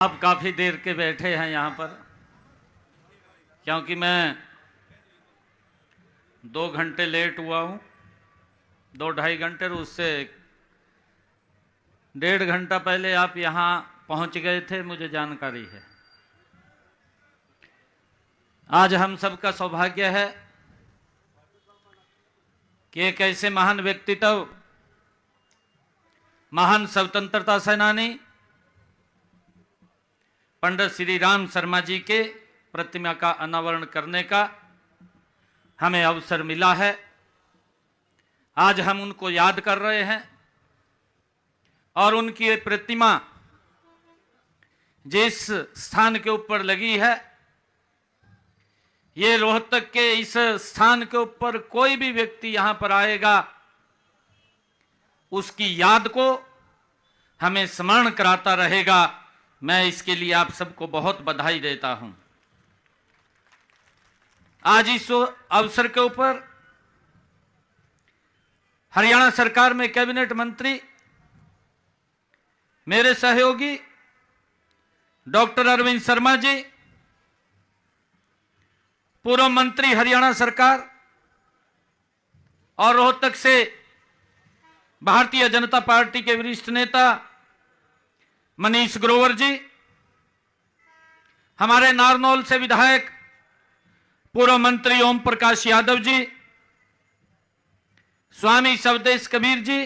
आप काफ़ी देर के बैठे हैं यहाँ पर, क्योंकि मैं 2 घंटे लेट हुआ हूँ। 2-2.5 घंटे, और उससे 1.5 घंटा पहले आप यहाँ पहुँच गए थे, मुझे जानकारी है। आज हम सबका सौभाग्य है कि एक ऐसे महान व्यक्तित्व, महान स्वतंत्रता सेनानी पंडित श्री राम शर्मा जी के प्रतिमा का अनावरण करने का हमें अवसर मिला है। आज हम उनको याद कर रहे हैं और उनकी ये प्रतिमा जिस स्थान के ऊपर लगी है, ये रोहतक के इस स्थान के ऊपर कोई भी व्यक्ति यहां पर आएगा, उसकी याद को हमें स्मरण कराता रहेगा। मैं इसके लिए आप सबको बहुत बधाई देता हूं। आज इस अवसर के ऊपर हरियाणा सरकार में कैबिनेट मंत्री मेरे सहयोगी डॉक्टर अरविंद शर्मा जी, पूर्व मंत्री हरियाणा सरकार और रोहतक से भारतीय जनता पार्टी के वरिष्ठ नेता मनीष ग्रोवर जी, हमारे नारनौल से विधायक पूर्व मंत्री ओम प्रकाश यादव जी, स्वामी शवदेश कबीर जी,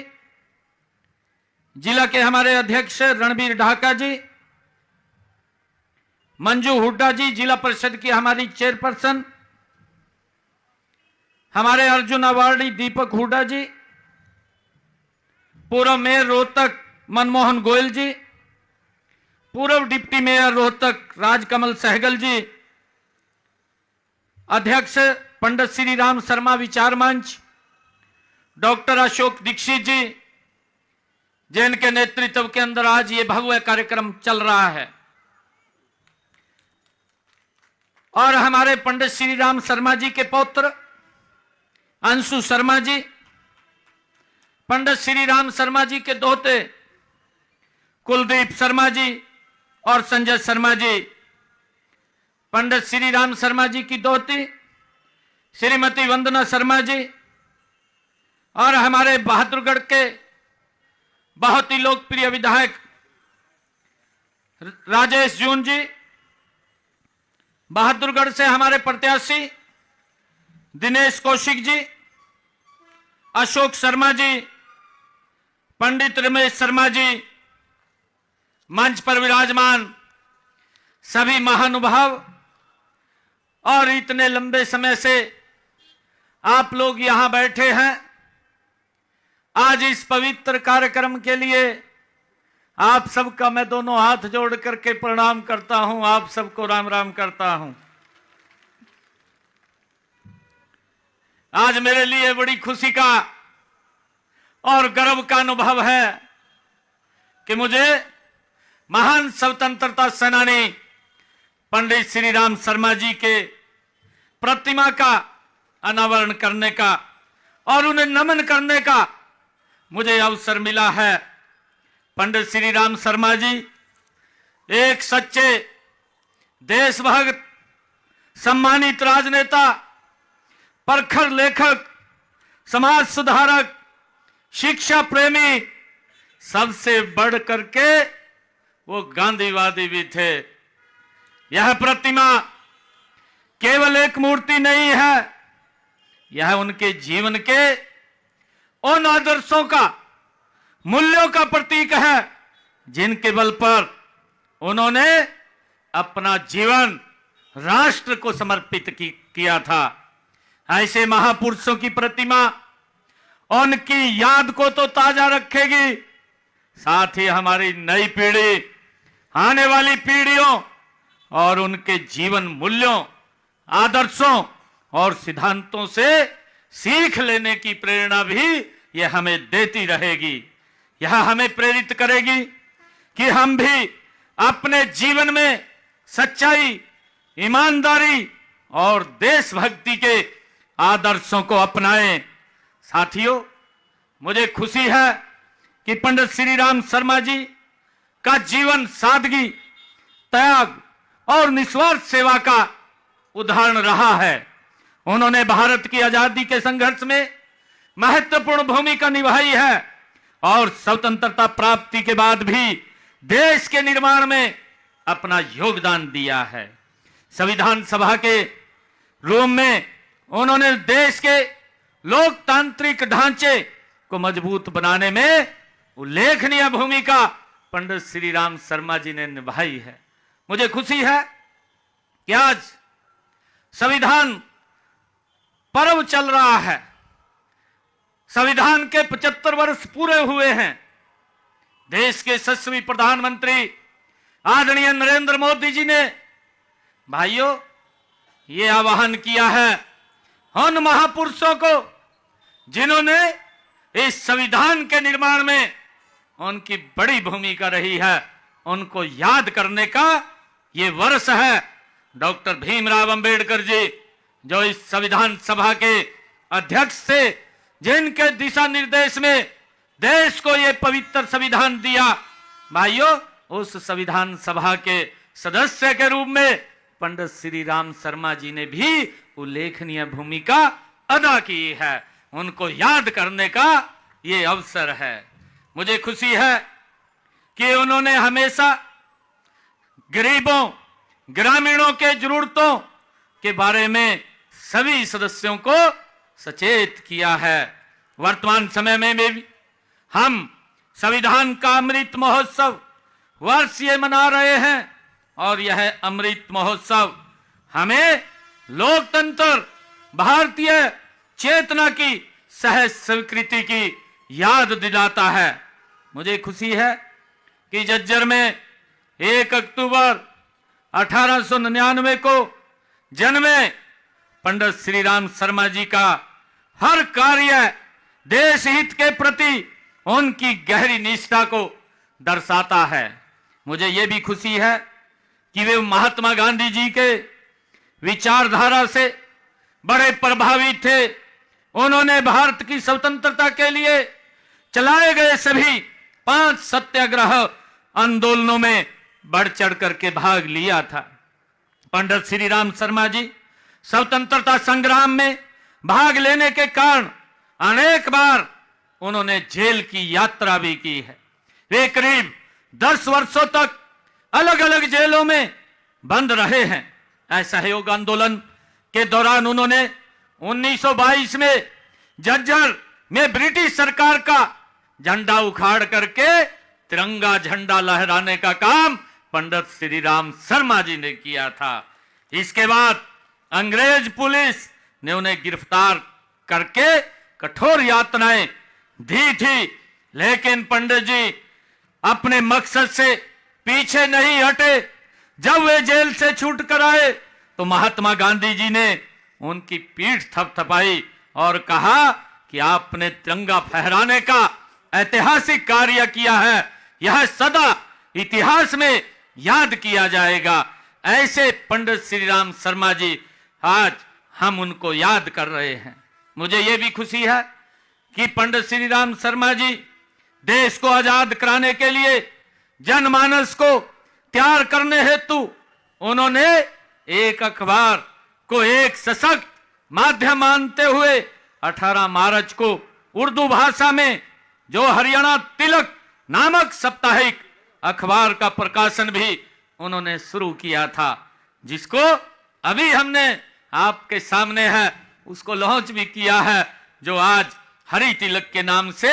जिला के हमारे अध्यक्ष रणबीर ढाका जी, मंजू हुड्डा जी, जिला परिषद की हमारी चेयरपर्सन, हमारे अर्जुन अवार्डी दीपक हुड्डा जी, पूर्व मेयर रोहतक मनमोहन गोयल जी, पूर्व डिप्टी मेयर रोहतक राजकमल सहगल जी, अध्यक्ष पंडित श्री राम शर्मा विचार मंच डॉक्टर अशोक दीक्षित जी, जिनके नेतृत्व के अंदर आज ये भव्य कार्यक्रम चल रहा है, और हमारे पंडित श्री राम शर्मा जी के पौत्र अंशु शर्मा जी, पंडित श्री राम शर्मा जी के दोहते कुलदीप शर्मा जी और संजय शर्मा जी, पंडित श्री राम शर्मा जी की दोहती श्रीमती वंदना शर्मा जी, और हमारे बहादुरगढ़ के बहुत ही लोकप्रिय विधायक राजेश जून जी, बहादुरगढ़ से हमारे प्रत्याशी दिनेश कौशिक जी, अशोक शर्मा जी, पंडित रमेश शर्मा जी, मंच पर विराजमान सभी महानुभाव, और इतने लंबे समय से आप लोग यहां बैठे हैं। आज इस पवित्र कार्यक्रम के लिए आप सबका मैं दोनों हाथ जोड़ करके प्रणाम करता हूं, आप सबको राम राम करता हूं। आज मेरे लिए बड़ी खुशी का और गर्व का अनुभव है कि मुझे महान स्वतंत्रता सेनानी पंडित श्री राम शर्मा जी के प्रतिमा का अनावरण करने का और उन्हें नमन करने का मुझे अवसर मिला है। पंडित श्री राम शर्मा जी एक सच्चे देशभक्त, सम्मानित राजनेता, प्रखर लेखक, समाज सुधारक, शिक्षा प्रेमी, सबसे बढ़ करके वो गांधीवादी भी थे। यह प्रतिमा केवल एक मूर्ति नहीं है, यह उनके जीवन के उन आदर्शों का, मूल्यों का प्रतीक है जिनके बल पर उन्होंने अपना जीवन राष्ट्र को समर्पित किया था। ऐसे महापुरुषों की प्रतिमा उनकी याद को तो ताजा रखेगी, साथ ही हमारी नई पीढ़ी, आने वाली पीढ़ियों और उनके जीवन मूल्यों, आदर्शों और सिद्धांतों से सीख लेने की प्रेरणा भी यह हमें देती रहेगी। यह हमें प्रेरित करेगी कि हम भी अपने जीवन में सच्चाई, ईमानदारी और देशभक्ति के आदर्शों को अपनाएं। साथियों, मुझे खुशी है कि पंडित श्री राम शर्मा जी का जीवन सादगी, त्याग और निस्वार्थ सेवा का उदाहरण रहा है। उन्होंने भारत की आजादी के संघर्ष में महत्वपूर्ण भूमिका निभाई है और स्वतंत्रता प्राप्ति के बाद भी देश के निर्माण में अपना योगदान दिया है। संविधान सभा के रूम में उन्होंने देश के लोकतांत्रिक ढांचे को मजबूत बनाने में उल्लेखनीय भूमिका पंडित श्री राम शर्मा जी ने निभाई है। मुझे खुशी है कि आज संविधान पर्व चल रहा है। संविधान के 75 वर्ष पूरे हुए हैं। देश के यशस्वी प्रधानमंत्री आदरणीय नरेंद्र मोदी जी ने भाइयों ये आह्वान किया है उन महापुरुषों को जिन्होंने इस संविधान के निर्माण में उनकी बड़ी भूमिका रही है, उनको याद करने का ये वर्ष है। डॉक्टर भीमराव अंबेडकर जी जो इस संविधान सभा के अध्यक्ष थे, जिनके दिशा निर्देश में देश को ये पवित्र संविधान दिया, भाइयों उस संविधान सभा के सदस्य के रूप में पंडित श्री राम शर्मा जी ने भी उल्लेखनीय भूमिका अदा की है। उनको याद करने का ये अवसर है। मुझे खुशी है कि उन्होंने हमेशा गरीबों ग्रामीणों के जरूरतों के बारे में सभी सदस्यों को सचेत किया है। वर्तमान समय में भी हम संविधान का अमृत महोत्सव वर्ष ये मना रहे हैं और यह अमृत महोत्सव हमें लोकतंत्र, भारतीय चेतना की सहज स्वीकृति की याद दिलाता है। मुझे खुशी है कि झज्जर में 1 अक्टूबर 1899 को जन्मे पंडित श्री राम शर्मा जी का हर कार्य देश हित के प्रति उनकी गहरी निष्ठा को दर्शाता है। मुझे यह भी खुशी है कि वे महात्मा गांधी जी के विचारधारा से बड़े प्रभावित थे। उन्होंने भारत की स्वतंत्रता के लिए चलाए गए सभी 5 सत्याग्रह आंदोलनों में बढ़ चढ़ करके भाग लिया था। पंडित श्री राम शर्मा जी स्वतंत्रता संग्राम में भाग लेने के कारण अनेक बार उन्होंने जेल की यात्रा भी की है। वे करीब 10 वर्षों तक अलग अलग जेलों में बंद रहे हैं। असहयोग आंदोलन के दौरान उन्होंने 1922 में झज्जर में ब्रिटिश सरकार का झंडा उखाड़ करके तिरंगा झंडा लहराने का काम पंडित श्री राम शर्मा जी ने किया था। इसके बाद अंग्रेज पुलिस ने उन्हें गिरफ्तार करके कठोर यातनाएं दी थी, लेकिन पंडित जी अपने मकसद से पीछे नहीं हटे। जब वे जेल से छूट कर आए तो महात्मा गांधी जी ने उनकी पीठ थपथपाई और कहा कि आपने तिरंगा फहराने का ऐतिहासिक कार्य किया है, यह सदा इतिहास में याद किया जाएगा। ऐसे पंडित श्री राम शर्मा जी आज हम उनको याद कर रहे हैं। मुझे यह भी खुशी है कि पंडित श्री राम शर्मा जी देश को आजाद कराने के लिए जनमानस को तैयार करने हेतु उन्होंने एक अखबार को एक सशक्त माध्यम मानते हुए 18 मार्च को उर्दू भाषा में जो हरियाणा तिलक नामक साप्ताहिक अखबार का प्रकाशन भी उन्होंने शुरू किया था, जिसको अभी हमने आपके सामने है, उसको लॉन्च भी किया है, जो आज हरि तिलक के नाम से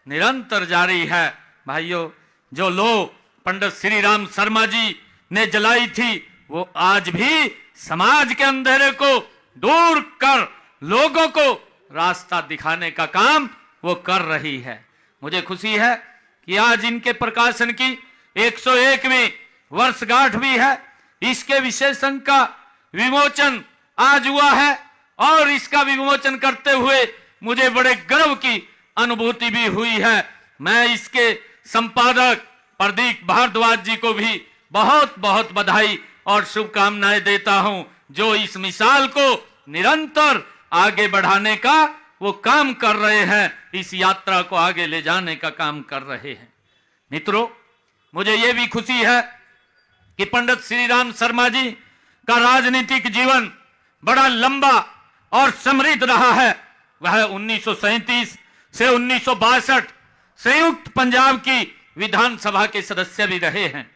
निरंतर जारी है। भाइयों, जो लो पंडित श्री राम शर्मा जी ने जलाई थी वो आज भी समाज के अंधेरे को दूर कर लोगों को रास्ता दिखाने का काम वो कर रही है। मुझे खुशी है कि आज इनके प्रकाशन की 101वीं वर्षगांठ भी है। इसके विशेष अंक का विमोचन आज हुआ है और इसका विमोचन करते हुए मुझे बड़े गर्व की अनुभूति भी हुई है। मैं इसके संपादक प्रदीप भारद्वाज जी को भी बहुत बहुत बधाई और शुभकामनाएं देता हूं, जो इस मिसाल को निरंतर आगे बढ़ाने का वो काम कर रहे हैं, इस यात्रा को आगे ले जाने का काम कर रहे हैं। मित्रों, मुझे ये भी खुशी है कि पंडित श्रीराम शर्मा जी का राजनीतिक जीवन बड़ा लंबा और समृद्ध रहा है। वह 1937 से 1962 संयुक्त पंजाब की विधानसभा के सदस्य भी रहे हैं।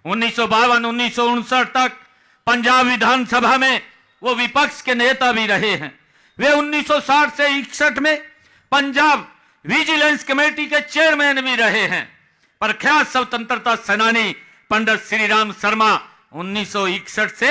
1952-1959 तक पंजाब विधानसभा में वो विपक्ष के नेता भी रहे हैं। वे 1960 से 61 में पंजाब विजिलेंस कमेटी के चेयरमैन भी रहे हैं। प्रख्यात स्वतंत्रता सेनानी पंडित श्रीराम शर्मा 1961 से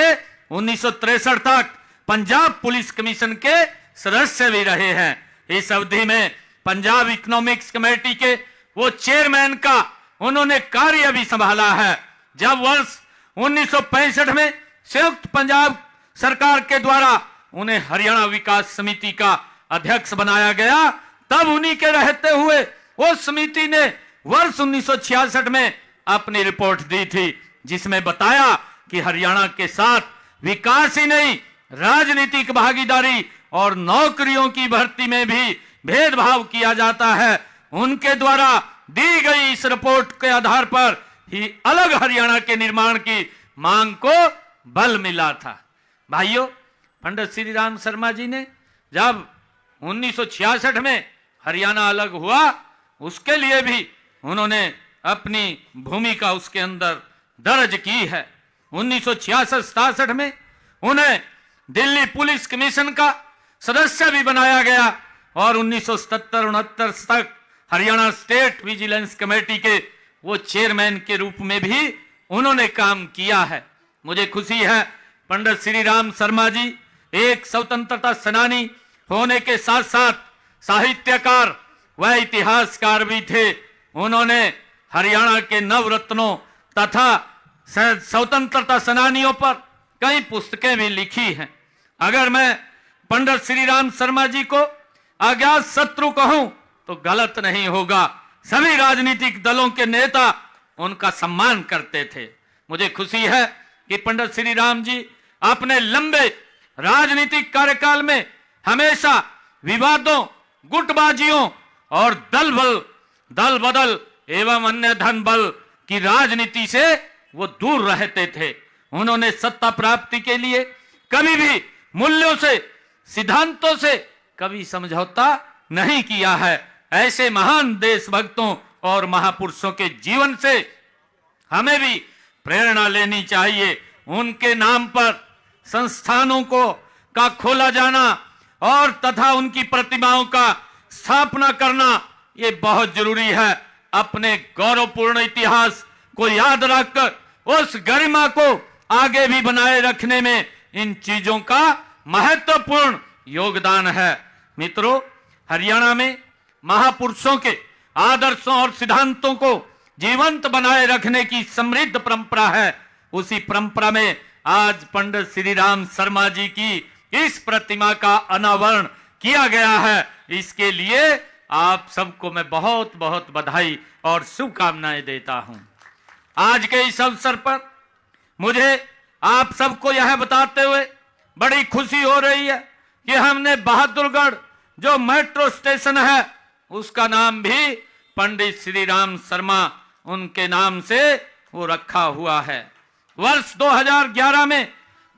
1963 तक पंजाब पुलिस कमीशन के सदस्य भी रहे हैं। इस अवधि में पंजाब इकोनॉमिक्स कमेटी के वो चेयरमैन का उन्होंने कार्य भी संभाला है। जब वर्ष 1965 में संयुक्त पंजाब सरकार के द्वारा उन्हें हरियाणा विकास समिति का अध्यक्ष बनाया गया, तब उन्हीं के रहते हुए उस समिति ने वर्ष 1966 में अपनी रिपोर्ट दी थी, जिसमें बताया कि हरियाणा के साथ विकास ही नहीं, राजनीतिक भागीदारी और नौकरियों की भर्ती में भी भेदभाव किया जाता है। उनके द्वारा दी गई इस रिपोर्ट के आधार पर ही अलग हरियाणा के निर्माण की मांग को बल मिला था। भाइयों, पंडित श्रीराम शर्मा जी ने जब 1966 में हरियाणा अलग हुआ, उसके लिए भी उन्होंने अपनी भूमिका उसके अंदर दर्ज की है। 1966-67 में उन्हें दिल्ली पुलिस कमीशन का सदस्य भी बनाया गया और 1977-69 तक हरियाणा स्टेट विजिलेंस कमेटी के वो चेयरमैन के रूप में भी उन्होंने काम किया है। मुझे खुशी है पंडित श्रीराम शर्मा जी एक स्वतंत्रता सेनानी होने के साथ साथ साहित्यकार व इतिहासकार भी थे। उन्होंने हरियाणा के नवरत्नों तथा स्वतंत्रता सेनानियों पर कई पुस्तकें भी लिखी हैं। अगर मैं पंडित श्रीराम शर्मा जी को अज्ञात शत्रु कहूं तो गलत नहीं होगा। सभी राजनीतिक दलों के नेता उनका सम्मान करते थे। मुझे खुशी है कि पंडित श्रीराम जी अपने लंबे राजनीतिक कार्यकाल में हमेशा विवादों, गुटबाजियों और दल बदल एवं अन्य धन बल की राजनीति से वो दूर रहते थे। उन्होंने सत्ता प्राप्ति के लिए कभी भी मूल्यों से, सिद्धांतों से कभी समझौता नहीं किया है। ऐसे महान देशभक्तों और महापुरुषों के जीवन से हमें भी प्रेरणा लेनी चाहिए। उनके नाम पर संस्थानों का खोला जाना और तथा उनकी प्रतिमाओं का स्थापना करना ये बहुत जरूरी है। अपने गौरवपूर्ण इतिहास को याद रखकर उस गरिमा को आगे भी बनाए रखने में इन चीजों का महत्वपूर्ण योगदान है। मित्रों, हरियाणा में महापुरुषों के आदर्शों और सिद्धांतों को जीवंत बनाए रखने की समृद्ध परंपरा है। उसी परंपरा में आज पंडित श्रीराम शर्मा जी की इस प्रतिमा का अनावरण किया गया है। इसके लिए आप सबको मैं बहुत बहुत बधाई और शुभकामनाएं देता हूं। आज के इस अवसर पर मुझे आप सबको यह बताते हुए बड़ी खुशी हो रही है कि हमने बहादुरगढ़ जो मेट्रो स्टेशन है उसका नाम भी पंडित श्रीराम शर्मा उनके नाम से वो रखा हुआ है। वर्ष 2011 में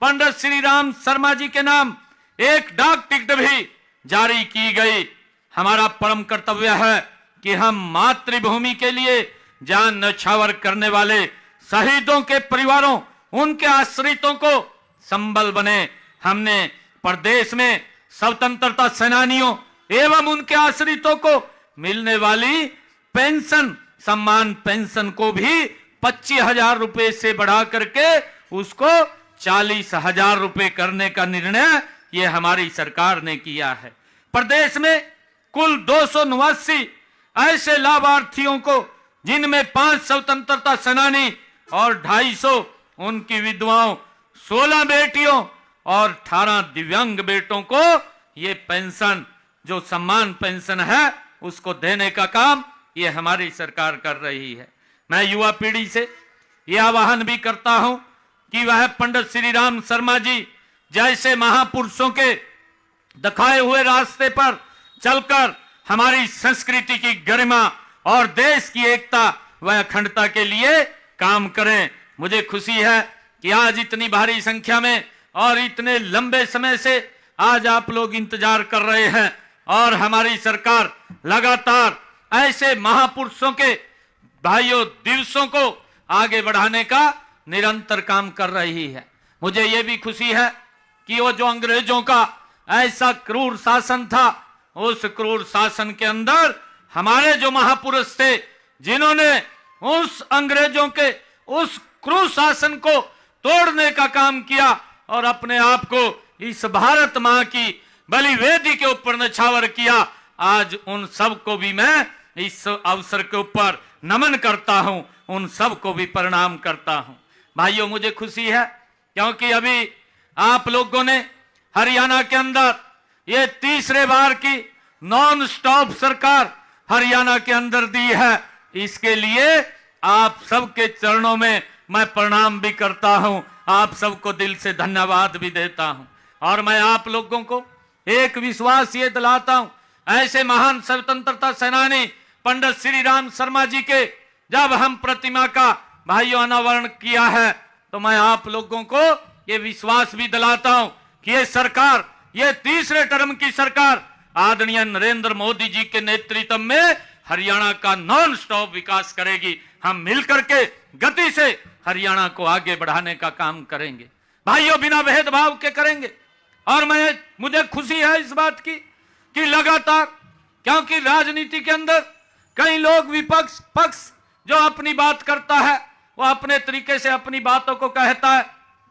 पंडित श्रीराम शर्मा जी के नाम एक डाक टिकट भी जारी की गई। हमारा परम कर्तव्य है कि हम मातृभूमि के लिए जान न्यौछावर करने वाले शहीदों के परिवारों, उनके आश्रितों को संबल बने। हमने प्रदेश में स्वतंत्रता सेनानियों एवं उनके आश्रितों को मिलने वाली पेंशन, सम्मान पेंशन को भी 25,000 रुपए से बढ़ा करके उसको 40,000 रुपए करने का निर्णय ये हमारी सरकार ने किया है। प्रदेश में कुल 289 ऐसे लाभार्थियों को, जिनमें 5 स्वतंत्रता सेनानी और 250 उनकी विधवाओं, 16 बेटियों और 18 दिव्यांग बेटों को ये पेंशन, जो सम्मान पेंशन है, उसको देने का काम ये हमारी सरकार कर रही है। मैं युवा पीढ़ी से यह आह्वान भी करता हूं कि वह पंडित श्रीराम शर्मा जी जैसे महापुरुषों के दिखाए हुए रास्ते पर चलकर हमारी संस्कृति की गरिमा और देश की एकता व अखंडता के लिए काम करें। मुझे खुशी है कि आज इतनी भारी संख्या में और इतने लंबे समय से आज आप लोग इंतजार कर रहे हैं और हमारी सरकार लगातार ऐसे महापुरुषों के भाइयों दिवसों को आगे बढ़ाने का निरंतर काम कर रही है। मुझे यह भी खुशी है कि वो जो अंग्रेजों का ऐसा क्रूर शासन था, उस क्रूर शासन के अंदर हमारे जो महापुरुष थे जिन्होंने उस अंग्रेजों के उस क्रूर शासन को तोड़ने का काम किया और अपने आप को इस भारत मां की बलि वेदी के ऊपर नछावर किया, आज उन सब को भी मैं इस अवसर के ऊपर नमन करता हूं, उन सब को भी प्रणाम करता हूं। भाइयों, मुझे खुशी है क्योंकि अभी आप लोगों ने हरियाणा के अंदर ये तीसरे बार की नॉन स्टॉप सरकार हरियाणा के अंदर दी है। इसके लिए आप सबके चरणों में मैं प्रणाम भी करता हूं, आप सबको दिल से धन्यवाद भी देता हूं। और मैं आप लोगों को एक विश्वास ये दिलाता हूं, ऐसे महान स्वतंत्रता सेनानी पंडित श्री राम शर्मा जी के जब हम प्रतिमा का भाइयों अनावरण किया है तो मैं आप लोगों को ये विश्वास भी दिलाता हूं कि ये सरकार, ये तीसरे टर्म की सरकार आदरणीय नरेंद्र मोदी जी के नेतृत्व में हरियाणा का नॉन स्टॉप विकास करेगी। हम मिलकर के गति से हरियाणा को आगे बढ़ाने का काम करेंगे भाइयों, बिना भेदभाव के करेंगे। और मुझे खुशी है इस बात की कि लगातार, क्योंकि राजनीति के अंदर कई लोग विपक्ष पक्ष जो अपनी बात करता है वो अपने तरीके से अपनी बातों को कहता है,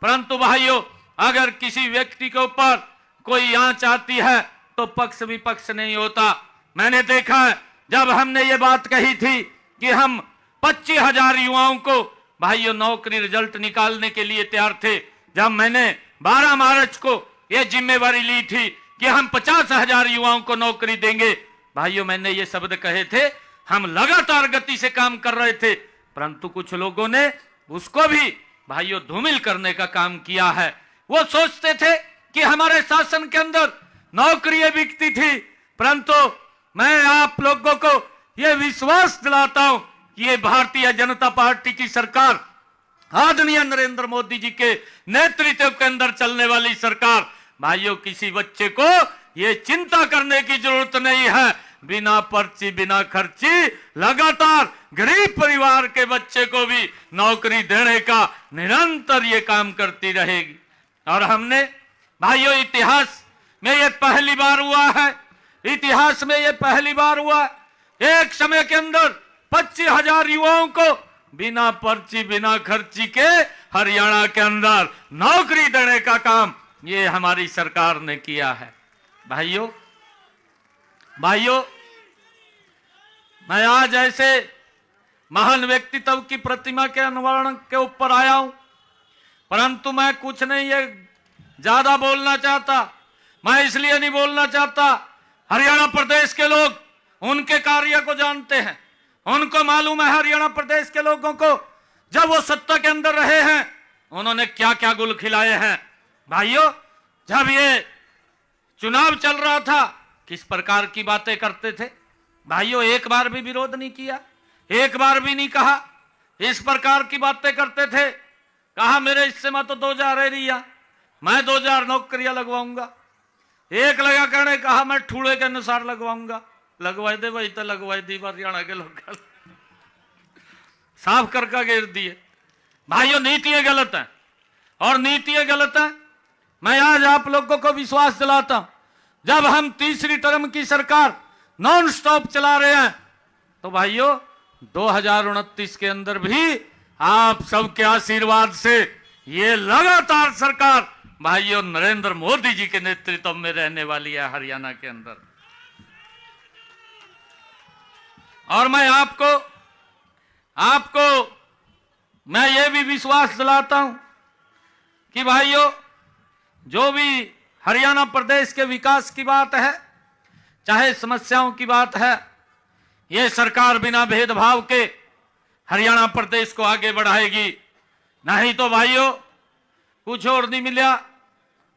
परंतु भाइयों अगर किसी व्यक्ति के ऊपर कोई आंच आती है तो पक्ष विपक्ष नहीं होता। मैंने देखा है जब हमने ये बात कही थी कि हम 25,000 युवाओं को भाइयों नौकरी रिजल्ट निकालने के लिए तैयार थे, जब मैंने 12 मार्च को ये जिम्मेवारी ली थी कि हम 50,000 युवाओं को नौकरी देंगे, भाइयों मैंने ये शब्द कहे थे, हम लगातार गति से काम कर रहे थे, परंतु कुछ लोगों ने उसको भी भाइयों धूमिल करने का काम किया है। वो सोचते थे कि हमारे शासन के अंदर नौकरियां बिकती थी, परंतु मैं आप लोगों को यह विश्वास दिलाता हूं कि ये भारतीय जनता पार्टी की सरकार आदरणीय नरेंद्र मोदी जी के नेतृत्व के अंदर चलने वाली सरकार, भाइयों किसी बच्चे को ये चिंता करने की जरूरत नहीं है, बिना पर्ची बिना खर्ची लगातार गरीब परिवार के बच्चे को भी नौकरी देने का निरंतर ये काम करती रहेगी। और हमने भाइयों इतिहास में ये पहली बार हुआ है, इतिहास में ये पहली बार हुआ है एक समय के अंदर 25,000 युवाओं को बिना पर्ची बिना खर्ची के हरियाणा के अंदर नौकरी देने का काम ये हमारी सरकार ने किया है। भाइयों मैं आज ऐसे महान व्यक्तित्व की प्रतिमा के अनावरण के ऊपर आया हूं, परंतु मैं कुछ नहीं ये ज्यादा बोलना चाहता। मैं इसलिए नहीं बोलना चाहता, हरियाणा प्रदेश के लोग उनके कार्य को जानते हैं, उनको मालूम है हरियाणा प्रदेश के लोगों को जब वो सत्ता के अंदर रहे हैं उन्होंने क्या क्या गुल खिलाए हैं। भाइयों जब ये चुनाव चल रहा था किस प्रकार की बातें करते थे, भाइयों एक बार भी विरोध नहीं किया, एक बार भी नहीं कहा, इस प्रकार की बातें करते थे। कहा मेरे हिस्से में तो 2,000 है रिया, मैं 2,000 नौकरियां लगवाऊंगा। एक लगा करने कहा मैं ठूड़े के अनुसार लगवाऊंगा, लगवाए दे भाई तो लगवाए दी हरियाणा के लोग साफ करके घेर दिए। भाइयों नीतियां गलत हैं और नीतियां गलत हैं। मैं आज आप लोगों को विश्वास दिलाता हूं जब हम तीसरी टर्म की सरकार नॉन स्टॉप चला रहे हैं तो भाइयों 2029 के अंदर भी आप सबके आशीर्वाद से ये लगातार सरकार भाइयों नरेंद्र मोदी जी के नेतृत्व में रहने वाली है हरियाणा के अंदर। और मैं आपको मैं ये भी विश्वास दिलाता हूं कि भाइयों जो भी हरियाणा प्रदेश के विकास की बात है, चाहे समस्याओं की बात है, ये सरकार बिना भेदभाव के हरियाणा प्रदेश को आगे बढ़ाएगी। नहीं तो भाइयों कुछ और नहीं मिला,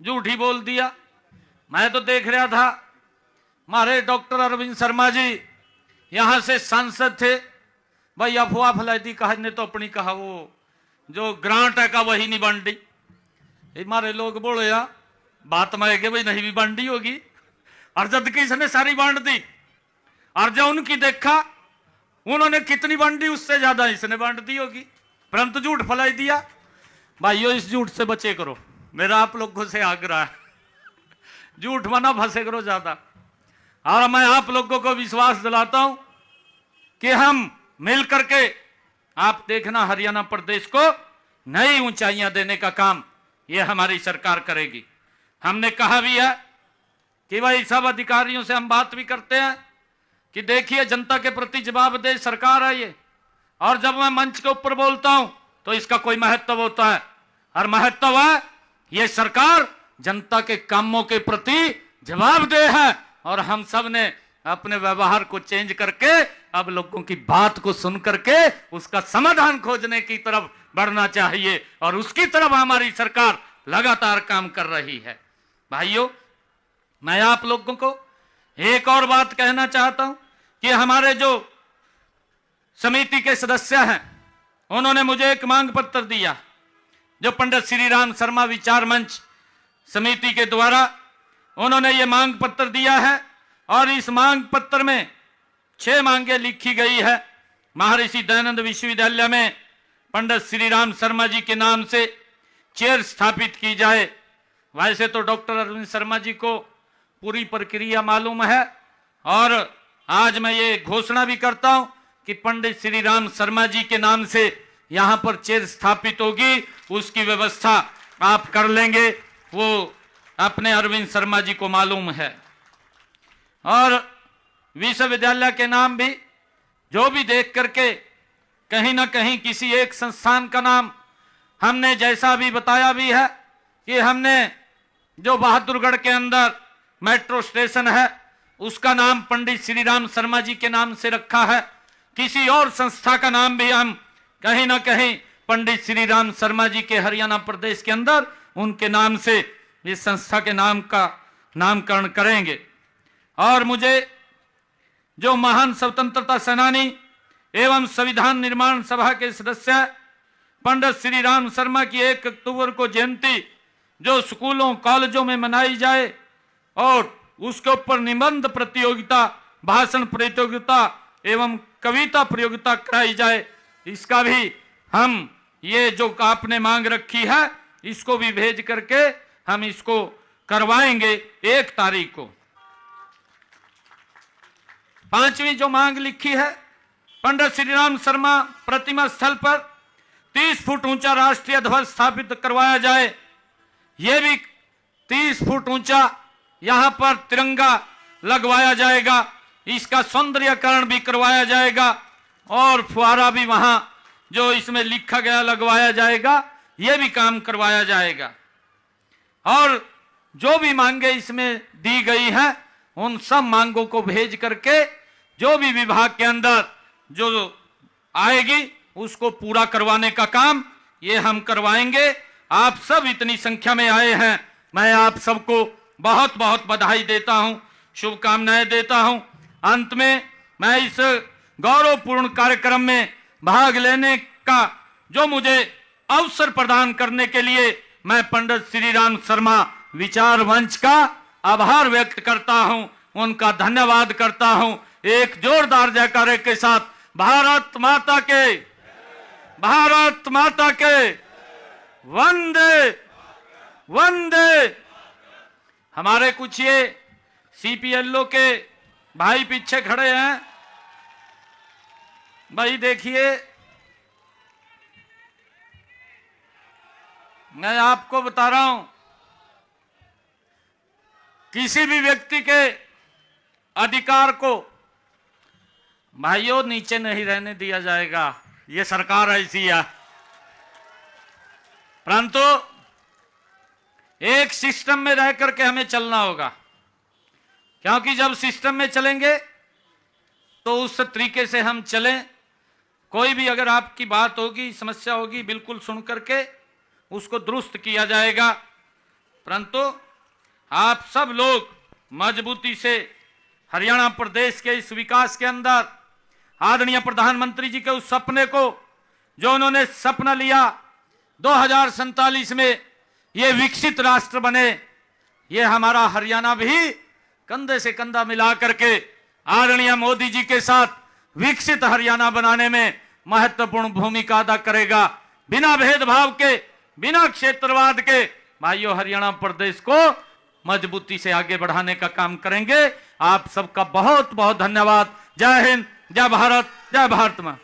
झूठ ही बोल दिया। मैं तो देख रहा था हमारे डॉक्टर अरविंद शर्मा जी यहां से सांसद थे, भाई अफवाह फैलाई थी, कहा ने तो अपनी कहा वो जो ग्रांट है का वही नहीं बंटी। हमारे लोग बोले यार बात में है भाई नहीं भी बंटी होगी, और जब कि इसने सारी बांट दी, और जो उनकी देखा उन्होंने कितनी बांटी उससे ज्यादा इसने बांट दी होगी, परंतु झूठ फैलाई दिया। भाइयों इस झूठ से बचे करो, मेरा आप लोगों से आग्रह है, झूठ में ना फंसे करो ज्यादा। और मैं आप लोगों को विश्वास दिलाता हूं कि हम मिल करके, आप देखना हरियाणा प्रदेश को नई ऊंचाइयां देने का काम ये हमारी सरकार करेगी। हमने कहा भी है कि भाई सब अधिकारियों से हम बात भी करते हैं कि देखिए जनता के प्रति जवाबदेह सरकार है ये, और जब मैं मंच के ऊपर बोलता हूं तो इसका कोई महत्व होता है, और महत्व है ये सरकार जनता के कामों के प्रति जवाबदेह है, और हम सब ने अपने व्यवहार को चेंज करके अब लोगों की बात को सुन करके उसका समाधान खोजने की तरफ बढ़ना चाहिए, और उसकी तरफ हमारी सरकार लगातार काम कर रही है। भाइयों मैं आप लोगों को एक और बात कहना चाहता हूं कि हमारे जो समिति के सदस्य हैं उन्होंने मुझे एक मांग पत्र दिया, जो पंडित श्री राम शर्मा विचार मंच समिति के द्वारा उन्होंने ये मांग पत्र दिया है, और इस मांग पत्र में 6 मांगे लिखी गई है। महर्षि दयानंद विश्वविद्यालय में पंडित श्री राम शर्मा जी के नाम से चेयर स्थापित की जाए। वैसे तो डॉक्टर अरविंद शर्मा जी को पूरी प्रक्रिया मालूम है, और आज मैं ये घोषणा भी करता हूं कि पंडित श्री राम शर्मा जी के नाम से यहां पर चेयर स्थापित होगी, उसकी व्यवस्था आप कर लेंगे, वो अपने अरविंद शर्मा जी को मालूम है। और विश्वविद्यालय के नाम भी जो भी देख करके कहीं ना कहीं किसी एक संस्थान का नाम हमने जैसा भी बताया भी है कि हमने जो बहादुरगढ़ के अंदर मेट्रो स्टेशन है उसका नाम पंडित श्री राम शर्मा जी के नाम से रखा है। किसी और संस्था का नाम भी हम कहीं ना कहीं पंडित श्री राम शर्मा जी के हरियाणा प्रदेश के अंदर उनके नाम से इस संस्था के नाम का नामकरण करेंगे। और मुझे जो महान स्वतंत्रता सेनानी एवं संविधान निर्माण सभा के सदस्य पंडित श्री राम शर्मा की 1 अक्टूबर को जयंती जो स्कूलों कॉलेजों में मनाई जाए, और उसके ऊपर निबंध प्रतियोगिता, भाषण प्रतियोगिता एवं कविता प्रतियोगिता कराई जाए, इसका भी हम ये जो आपने मांग रखी है इसको भी भेज करके हम इसको करवाएंगे 1 तारीख को। 5वीं जो मांग लिखी है, पंडित श्री राम शर्मा प्रतिमा स्थल पर 30 फुट ऊंचा राष्ट्रीय ध्वज स्थापित करवाया जाए। यह भी 30 फुट ऊंचा यहां पर तिरंगा लगवाया जाएगा, इसका सौंदर्यकरण भी करवाया जाएगा, और फुहारा भी वहां जो इसमें लिखा गया लगवाया जाएगा, यह भी काम करवाया जाएगा। और जो भी मांगे इसमें दी गई हैं उन सब मांगों को भेज करके जो भी विभाग के अंदर जो आएगी उसको पूरा करवाने का काम ये हम करवाएंगे। आप सब इतनी संख्या में आए हैं, मैं आप सबको बहुत बहुत बधाई देता हूं, शुभकामनाएं देता हूं। अंत में मैं इस गौरवपूर्ण कार्यक्रम में भाग लेने का जो मुझे अवसर प्रदान करने के लिए मैं पंडित श्री राम शर्मा विचार मंच का आभार व्यक्त करता हूं, उनका धन्यवाद करता हूं। एक जोरदार जयकारे के साथ भारत माता के, भारत माता के, वंदे वंदे। हमारे कुछ ये सीपीएलओ के भाई पीछे खड़े हैं, भाई देखिए मैं आपको बता रहा हूं, किसी भी व्यक्ति के अधिकार को भाइयों नीचे नहीं रहने दिया जाएगा, ये सरकार ऐसी है। परंतु एक सिस्टम में रह करके हमें चलना होगा, क्योंकि जब सिस्टम में चलेंगे तो उस तरीके से हम चलें। कोई भी अगर आपकी बात होगी, समस्या होगी, बिल्कुल सुन करके उसको दुरुस्त किया जाएगा। परंतु आप सब लोग मजबूती से हरियाणा प्रदेश के इस विकास के अंदर आदरणीय प्रधानमंत्री जी के उस सपने को जो उन्होंने सपना लिया 2047 में ये विकसित राष्ट्र बने, ये हमारा हरियाणा भी कंधे से कंधा मिला करके आदरणीय मोदी जी के साथ विकसित हरियाणा बनाने में महत्वपूर्ण भूमिका अदा करेगा। बिना भेदभाव के, बिना क्षेत्रवाद के भाइयों हरियाणा प्रदेश को मजबूती से आगे बढ़ाने का काम करेंगे। आप सबका बहुत बहुत धन्यवाद। जय हिंद, जय भारत, जय भारत मां।